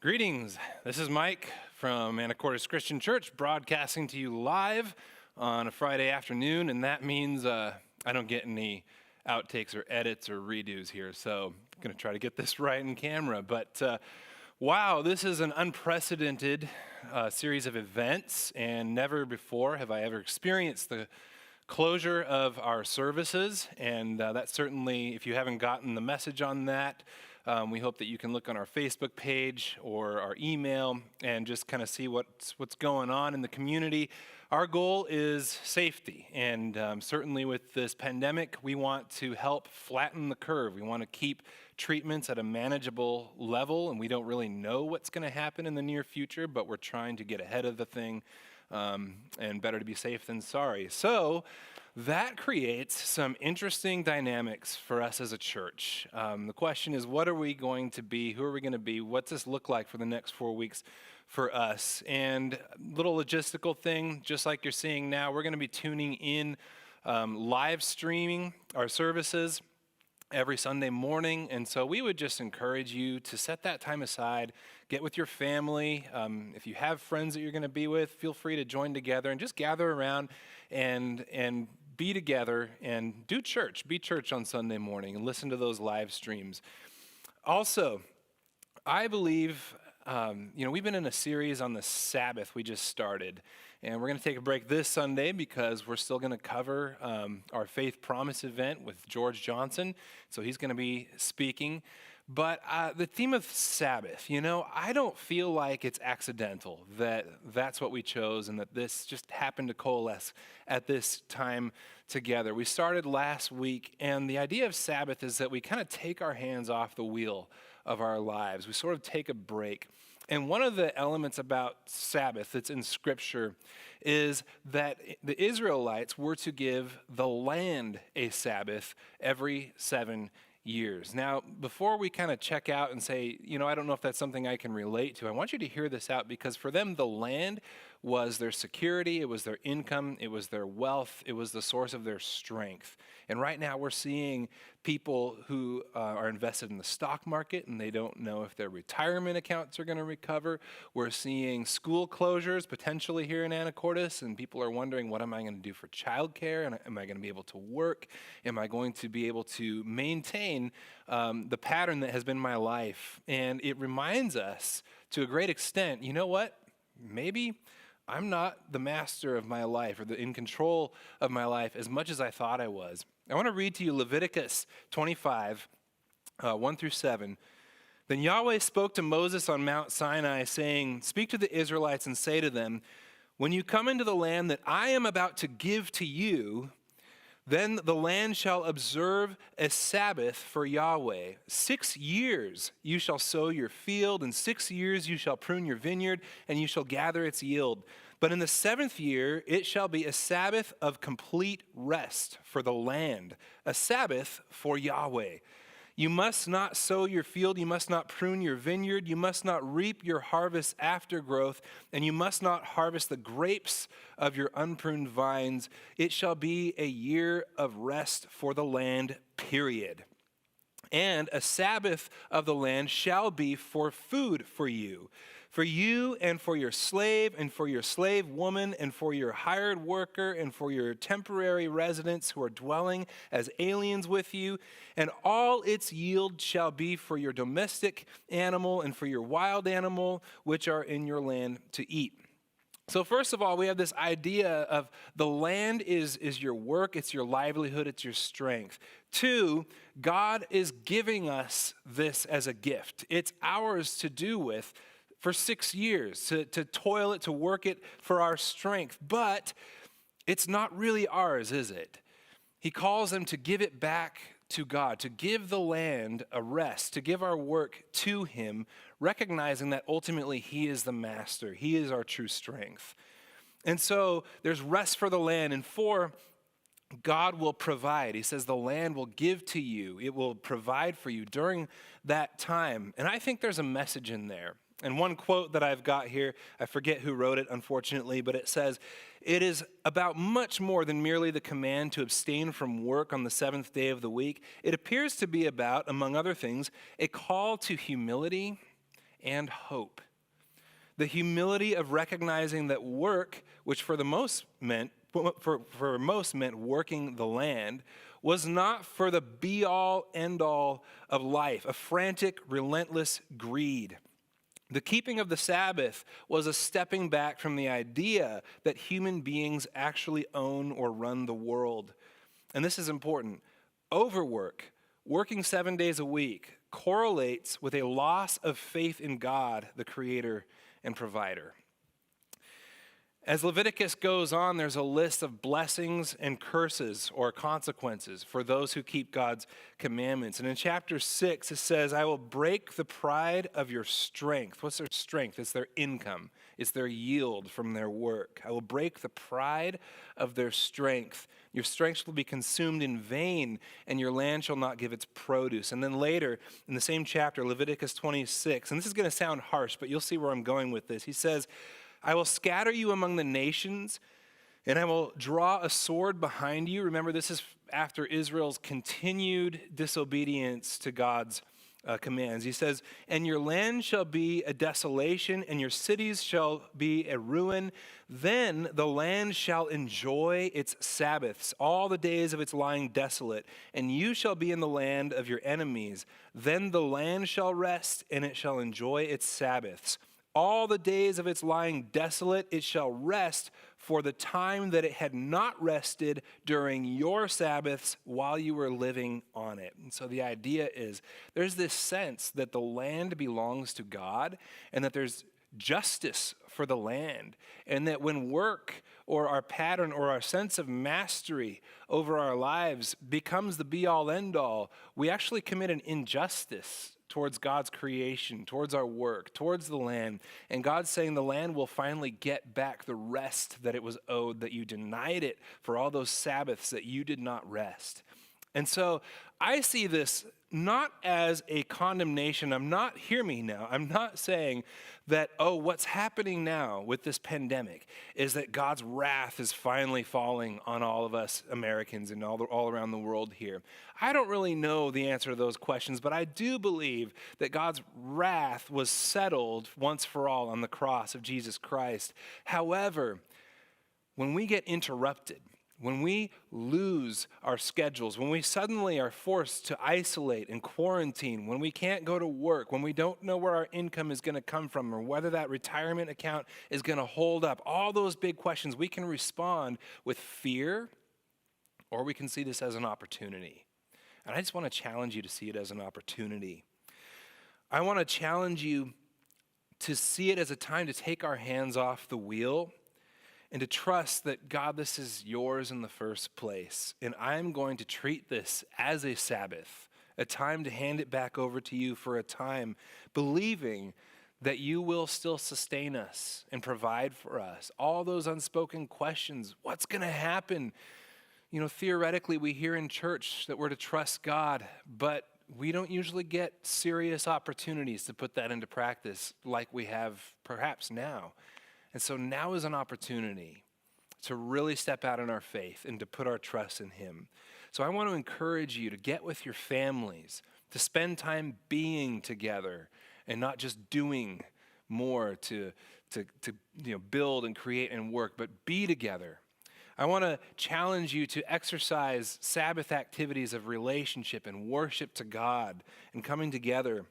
Greetings. This is Mike from Anacortes Christian Church, broadcasting to you live on a Friday afternoon, and that means I don't get any outtakes or edits or redos here, so I'm going to try to get this right in camera. But wow, this is an unprecedented series of events, and never before have I ever experienced the closure of our services, and that certainly, if you haven't gotten the message on that, we hope that you can look on our Facebook page or our email and just kind of see what's going on in the community. Our goal is safety, and certainly with this pandemic, we want to help flatten the curve. We want to keep treatments at a manageable level, and we don't really know what's going to happen in the near future, but we're trying to get ahead of the thing, and better to be safe than sorry. So that creates some interesting dynamics for us as a church. The question is, what are we going to be? Who are we going to be? What's this look like for the next 4 weeks for us? And little logistical thing, just like you're seeing now, we're going to be tuning in, live streaming our services every Sunday morning, and so we would just encourage you to set that time aside, get with your family. If you have friends that you're going to be with, feel free to join together and just gather around and be together and do church. Be church on Sunday morning and listen to those live streams. Also, I believe, we've been in a series on the Sabbath we just started, and we're going to take a break this Sunday because we're still going to cover our Faith Promise event with George Johnson, so he's going to be speaking. But the theme of Sabbath, I don't feel like it's accidental that that's what we chose and that this just happened to coalesce at this time together. We started last week, and the idea of Sabbath is that we kind of take our hands off the wheel of our lives. We sort of take a break. And one of the elements about Sabbath that's in Scripture is that the Israelites were to give the land a Sabbath every 7 years. Now, before we kind of check out and say, I don't know if that's something I can relate to, I want you to hear this out, because for them, the land was their security, it was their income, it was their wealth, it was the source of their strength. And right now we're seeing people who are invested in the stock market and they don't know if their retirement accounts are going to recover. We're seeing school closures potentially here in Anacortes, and people are wondering, what am I going to do for childcare? And am I going to be able to work? Am I going to be able to maintain the pattern that has been my life? And it reminds us to a great extent, you know what? Maybe I'm not the master of my life or in control of my life as much as I thought I was. I want to read to you Leviticus 25, 1 through 7. Then Yahweh spoke to Moses on Mount Sinai, saying, "Speak to the Israelites and say to them, when you come into the land that I am about to give to you, then the land shall observe a Sabbath for Yahweh. 6 years you shall sow your field, and 6 years you shall prune your vineyard, and you shall gather its yield. But in the 7th year it shall be a Sabbath of complete rest for the land, a Sabbath for Yahweh. You must not sow your field, you must not prune your vineyard, you must not reap your harvest after growth, and you must not harvest the grapes of your unpruned vines. It shall be a year of rest for the land, period. And a Sabbath of the land shall be for food for you and for your slave and for your slave woman and for your hired worker and for your temporary residents who are dwelling as aliens with you. And all its yield shall be for your domestic animal and for your wild animal which are in your land to eat." So first of all, we have this idea of the land is your work, it's your livelihood, it's your strength. 2, God is giving us this as a gift. It's ours to do with for 6 years, to toil it, to work it for our strength. But it's not really ours, is it? He calls them to give it back to God, to give the land a rest, to give our work to Him, recognizing that ultimately He is the master. He is our true strength. And so there's rest for the land. And 4, God will provide. He says the land will give to you. It will provide for you during that time. And I think there's a message in there. And one quote that I've got here, I forget who wrote it, unfortunately, but it says, "It is about much more than merely the command to abstain from work on the 7th day of the week. It appears to be about, among other things, a call to humility and hope. The humility of recognizing that work, which for most meant working the land, was not for the be-all, end-all of life, a frantic, relentless greed. The keeping of the Sabbath was a stepping back from the idea that human beings actually own or run the world. And this is important. Overwork, working 7 days a week, correlates with a loss of faith in God, the creator and provider. As Leviticus goes on, there's a list of blessings and curses or consequences for those who keep God's commandments. And in chapter 6, it says, I will break the pride of your strength. What's their strength? It's their income. It's their yield from their work. I will break the pride of their strength. Your strength will be consumed in vain, and your land shall not give its produce. And then later, in the same chapter, Leviticus 26, and this is going to sound harsh, but you'll see where I'm going with this. He says, I will scatter you among the nations, and I will draw a sword behind you. Remember, this is after Israel's continued disobedience to God's commands. He says, and your land shall be a desolation, and your cities shall be a ruin. Then the land shall enjoy its Sabbaths, all the days of its lying desolate, and you shall be in the land of your enemies. Then the land shall rest, and it shall enjoy its Sabbaths. All the days of its lying desolate, it shall rest for the time that it had not rested during your Sabbaths while you were living on it. And so the idea is there's this sense that the land belongs to God and that there's justice for the land, and that when work or our pattern or our sense of mastery over our lives becomes the be-all, end-all, we actually commit an injustice towards God's creation, towards our work, towards the land. And God's saying the land will finally get back the rest that it was owed, that you denied it for all those Sabbaths that you did not rest. And so I see this not as a condemnation. Hear me now, I'm not saying that, what's happening now with this pandemic is that God's wrath is finally falling on all of us Americans and all around the world here. I don't really know the answer to those questions, but I do believe that God's wrath was settled once for all on the cross of Jesus Christ. However, when we get interrupted, when we lose our schedules, when we suddenly are forced to isolate and quarantine, when we can't go to work, when we don't know where our income is going to come from or whether that retirement account is going to hold up, all those big questions, we can respond with fear, or we can see this as an opportunity. And I just want to challenge you to see it as an opportunity. I want to challenge you to see it as a time to take our hands off the wheel and to trust that, God, this is yours in the first place. And I'm going to treat this as a Sabbath, a time to hand it back over to you for a time, believing that you will still sustain us and provide for us. All those unspoken questions, what's going to happen? Theoretically, we hear in church that we're to trust God, but we don't usually get serious opportunities to put that into practice like we have perhaps now. And so now is an opportunity to really step out in our faith and to put our trust in Him. So I want to encourage you to get with your families, to spend time being together and not just doing more to build and create and work, but be together. I want to challenge you to exercise Sabbath activities of relationship and worship to God and coming together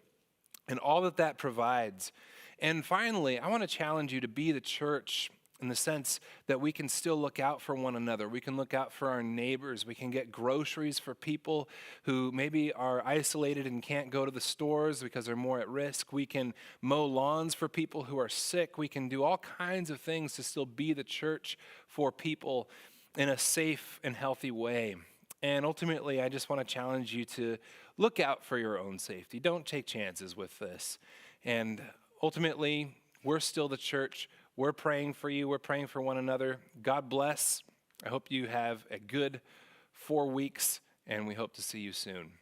and all that provides. And finally, I want to challenge you to be the church in the sense that we can still look out for one another. We can look out for our neighbors. We can get groceries for people who maybe are isolated and can't go to the stores because they're more at risk. We can mow lawns for people who are sick. We can do all kinds of things to still be the church for people in a safe and healthy way. And ultimately, I just want to challenge you to look out for your own safety. Don't take chances with this. And ultimately, we're still the church. We're praying for you. We're praying for one another. God bless. I hope you have a good 4 weeks, and we hope to see you soon.